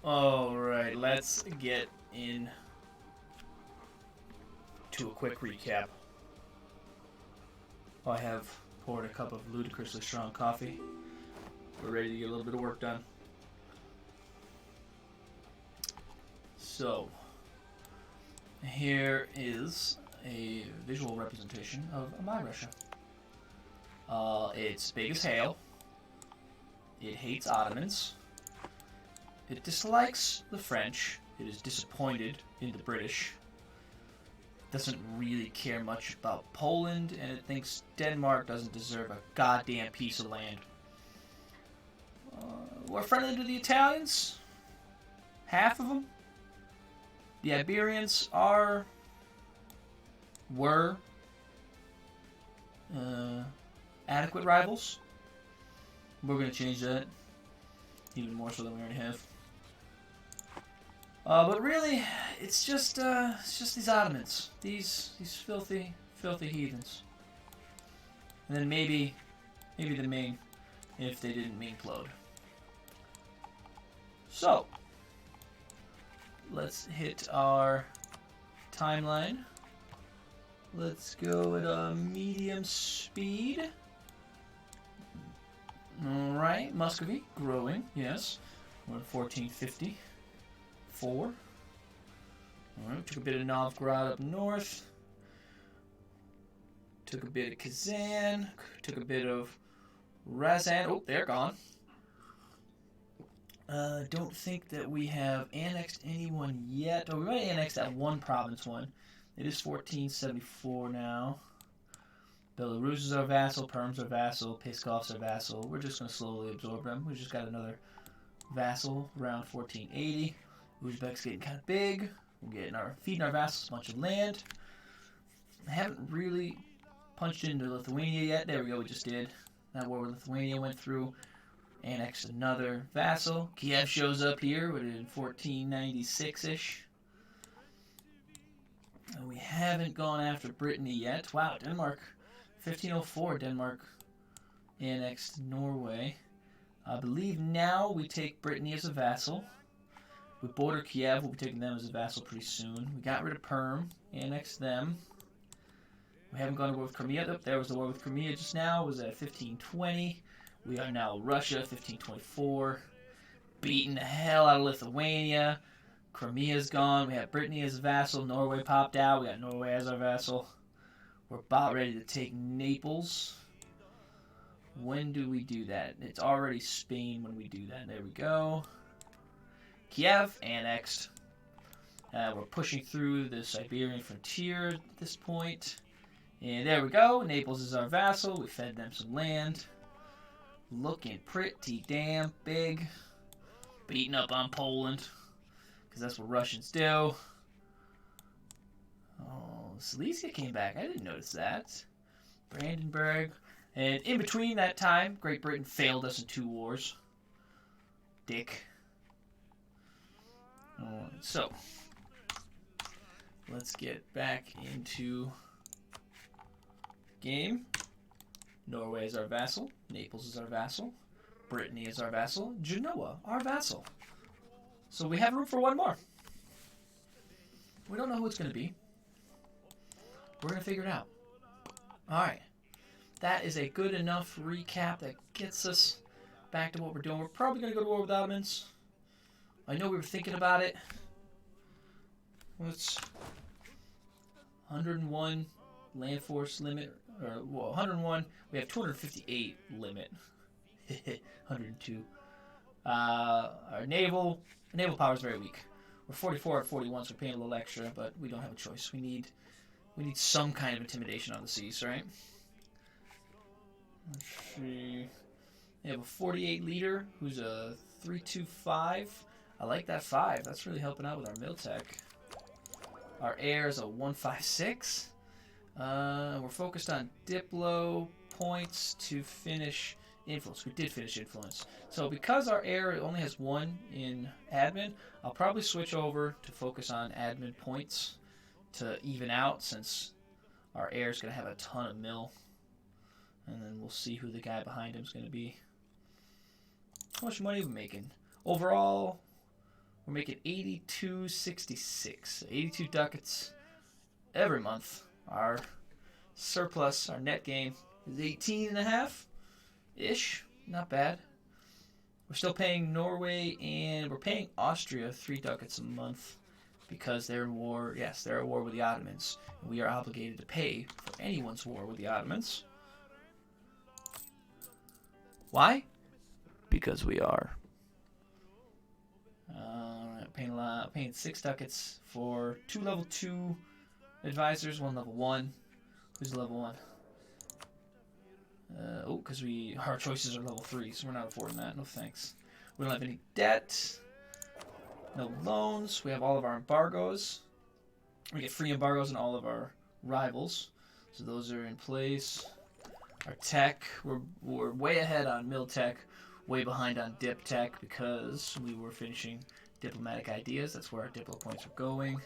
Alright, let's get in to a quick recap. I have poured a cup of ludicrously strong coffee. We're ready to get a little bit of work done. So, here is a visual representation of my Russia. It's big as hail. It hates Ottomans. It dislikes the French. It is disappointed in the British. It doesn't really care much about Poland, and it thinks Denmark doesn't deserve a goddamn piece of land. We're friendly to the Italians. Half of them. The Iberians were adequate rivals. We're going to change that, even more so than we already have. But really, it's just these Ottomans, these filthy heathens, and then maybe the Ming, if they didn't implode. So, let's hit our timeline. Let's go at a medium speed. Alright, Muscovy, growing, yes. We're at 1454. Alright, took a bit of Novgorod up north. Took a bit of Kazan. Took a bit of Razan. Oh, they're gone. Don't think that we have annexed anyone yet. Oh, we might have annexed that one province one. It is 1474 now. Belarus is our vassal, Perm's our vassal, Pskov's our vassal. We're just going to slowly absorb them. We just got another vassal around 1480. Uzbek's getting kind of big. We're getting feeding our vassals a bunch of land. I haven't really punched into Lithuania yet. There we go, we just did. That war with Lithuania went through. Annexed another vassal. Kiev shows up here, with it in 1496-ish. And we haven't gone after Brittany yet. Wow, Denmark. 1504, Denmark annexed Norway. I believe now we take Brittany as a vassal. We border Kiev, we'll be taking them as a vassal pretty soon. We got rid of Perm, annexed them. We haven't gone to war with Crimea. Oh, there was the war with Crimea just now. It was at 1520. We are now Russia, 1524. Beating the hell out of Lithuania. Crimea's gone. We have Brittany as a vassal. Norway popped out. We got Norway as our vassal. We're about ready to take Naples. When do we do that? It's already Spain when we do that. There we go. Kiev, annexed. We're pushing through the Siberian frontier at this point. And there we go. Naples is our vassal. We fed them some land. Looking pretty damn big. Beating up on Poland. Because that's what Russians do. Oh, Silesia came back. I didn't notice that. Brandenburg. And in between that time, Great Britain failed us in 2 wars. Dick. So, let's get back into game. Norway is our vassal. Naples is our vassal. Brittany is our vassal. Genoa, our vassal. So we have room for one more. We don't know who it's going to be. We're going to figure it out. Alright. That is a good enough recap that gets us back to what we're doing. We're probably going to go to war with Ottomans. I know we were thinking about it. What's 101 land force limit? Or, well, 101. We have 258 limit. 102. Our naval power is very weak. We're 44 at 41, so we're paying a little extra, but we don't have a choice. We need some kind of intimidation on the seas, right? Let's see. We have a 48 leader who's a 325. I like that 5. That's really helping out with our Miltech. Our air is a 156. We're focused on Diplo points to finish influence. We did finish influence. So because our air only has 1 in admin, I'll probably switch over to focus on admin points to even out, since our air is going to have a ton of mill. And then we'll see who the guy behind him is going to be. How much money are we making? Overall, We're making 82.66. 82 ducats every month. Our surplus, our net gain, is 18.5-ish. Not bad. We're still paying Norway and we're paying Austria 3 ducats a month because they're in war. Yes, they're at war with the Ottomans. And we are obligated to pay for anyone's war with the Ottomans. Why? Because we are. Paying 6 ducats for 2 level 2 advisors, 1 level 1. Who's level 1? Because our choices are level 3, so we're not affording that. No thanks. We don't have any debt. No loans. We have all of our embargoes. We get free embargoes on all of our rivals. So those are in place. Our tech, we're way ahead on mil tech, way behind on dip tech because we were finishing diplomatic ideas. That's where our diplo points are going.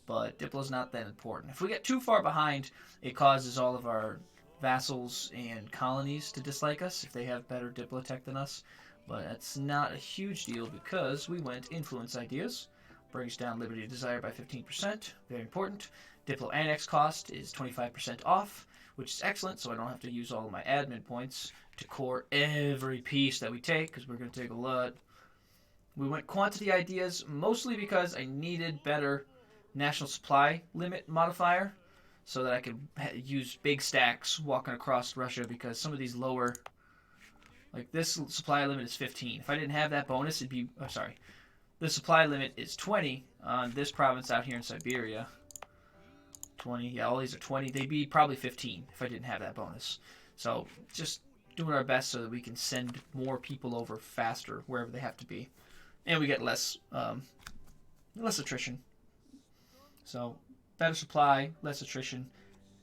But diplo's not that important. If we get too far behind, it causes all of our vassals and colonies to dislike us if they have better diplo tech than us. But that's not a huge deal because we went influence ideas. Brings down liberty of desire by 15%. Very important. Diplo annex cost is 25% off, which is excellent, so I don't have to use all of my admin points to core every piece that we take, because we're going to take a lot. We went quantity ideas mostly because I needed better national supply limit modifier so that I could use big stacks walking across Russia, because some of these lower, like this supply limit is 15. If I didn't have that bonus, it'd be, oh, sorry. The supply limit is 20 on this province out here in Siberia. 20, yeah, all these are 20. They'd be probably 15 if I didn't have that bonus. So just doing our best so that we can send more people over faster wherever they have to be. And we get less attrition. So better supply, less attrition,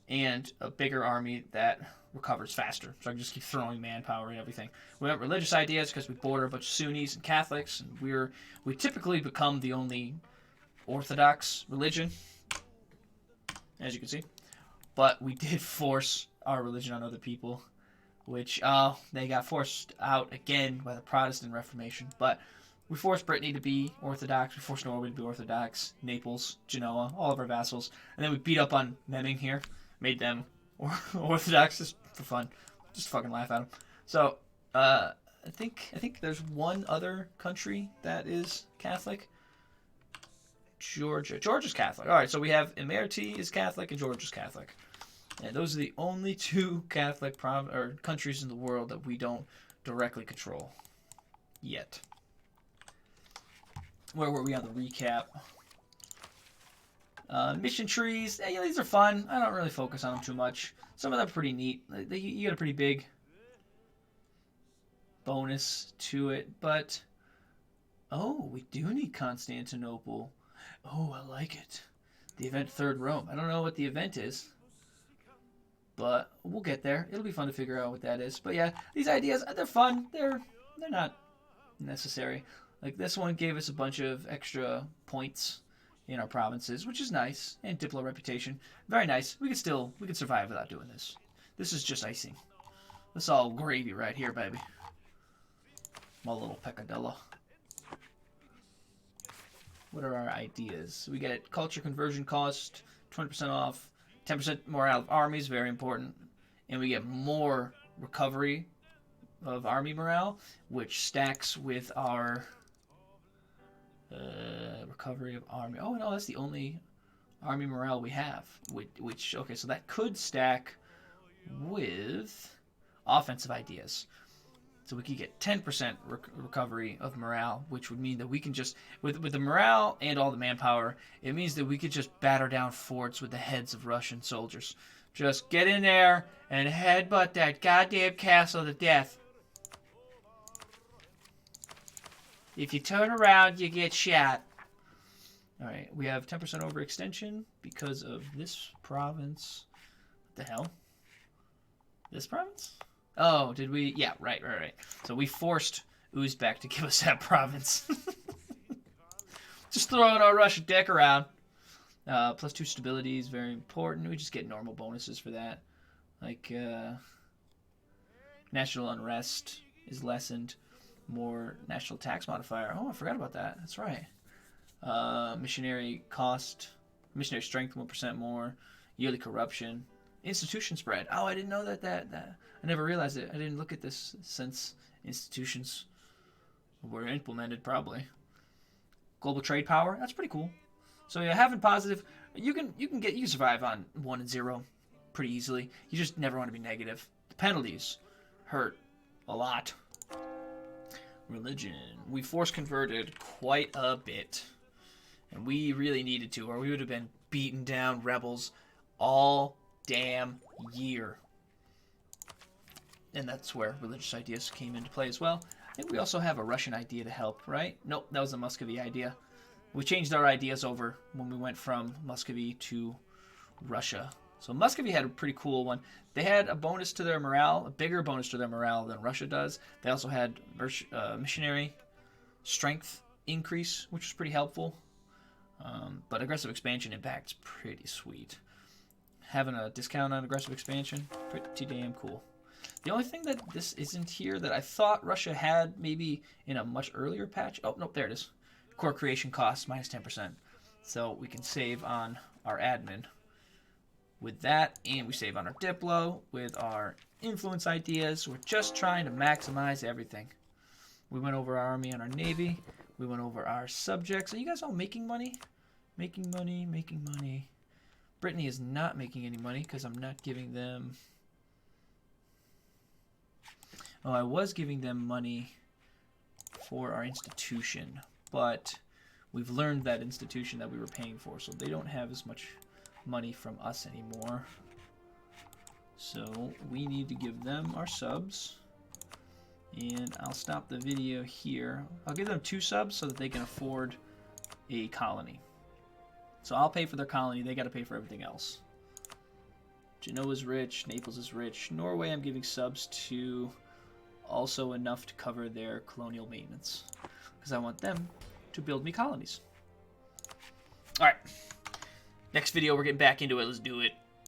and a bigger army that recovers faster. So I can just keep throwing manpower and everything. We have religious ideas because we border a bunch of Sunnis and Catholics, and we typically become the only Orthodox religion, as you can see. But we did force our religion on other people, which they got forced out again by the Protestant Reformation. But we forced Brittany to be Orthodox. We forced Norway to be Orthodox. Naples, Genoa, all of our vassals. And then we beat up on Memming here. Made them Orthodox just for fun. Just fucking laugh at them. So, I think there's one other country that is Catholic. Georgia. Georgia's Catholic. Alright, so we have Imerti is Catholic and Georgia's Catholic. And those are the only 2 Catholic countries in the world that we don't directly control. Yet. Where were we on the recap? Mission trees. Yeah, these are fun. I don't really focus on them too much. Some of them are pretty neat. You get a pretty big bonus to it. But, oh, we do need Constantinople. Oh, I like it. The event Third Rome. I don't know what the event is, but we'll get there. It'll be fun to figure out what that is. But yeah, these ideas, they're fun. They're not necessary. Like this one gave us a bunch of extra points in our provinces, which is nice, and diplo reputation. Very nice. We could survive without doing this. This is just icing. This is all gravy right here, baby. My little peccadillo. What are our ideas? We get culture conversion cost, 20% off, 10% morale of armies, very important. And we get more recovery of army morale, which stacks with our recovery of army. Oh, no, that's the only army morale we have. Which okay, so that could stack with offensive ideas. So we could get 10% recovery of morale, which would mean that we can just, with the morale and all the manpower, it means that we could just batter down forts with the heads of Russian soldiers. Just get in there and headbutt that goddamn castle to death. If you turn around, you get shot. Alright, we have 10% overextension because of this province. What the hell? This province? Oh, did we? Yeah, right. So we forced Uzbek to give us that province. Just throwing our Russian deck around. Plus 2 stability is very important. We just get normal bonuses for that. Like, national unrest is lessened. more national tax modifier. Oh, I forgot about that. That's right. Missionary strength 1% more. Yearly corruption. Institution spread. Oh, I didn't know that. I never realized it. I didn't look at this since institutions were implemented, probably. Global trade power. That's pretty cool. So yeah, having positive, you can survive on 1 and 0 pretty easily. You just never want to be negative. The penalties hurt a lot. Religion. We force converted quite a bit. And we really needed to, or we would have been beating down rebels all damn year. And that's where religious ideas came into play as well. I think we also have a Russian idea to help, right? Nope, that was a Muscovy idea. We changed our ideas over when we went from Muscovy to Russia. So Muscovy had a pretty cool one. They had a bonus to their morale, a bigger bonus to their morale than Russia does. They also had missionary strength increase, which was pretty helpful. But aggressive expansion impact's pretty sweet. Having a discount on aggressive expansion, pretty damn cool. The only thing that this isn't here that I thought Russia had maybe in a much earlier patch. Oh, nope, there it is. Core creation costs minus 10%. So we can save on our admin with that, and we save on our Diplo with our influence ideas. We're just trying to maximize everything. We went over our army and our navy. We went over our subjects. Are you guys all making money? Making money, making money. Brittany is not making any money because I'm not giving them... Oh, I was giving them money for our institution, but we've learned that institution that we were paying for, so they don't have as much money from us anymore. So we need to give them our subs. And I'll stop the video here. I'll give them 2 subs so that they can afford a colony. So I'll pay for their colony. They got to pay for everything else. Genoa's rich. Naples is rich. Norway I'm giving subs to, also enough to cover their colonial maintenance, because I want them to build me colonies. Alright. Next video, we're getting back into it. Let's do it.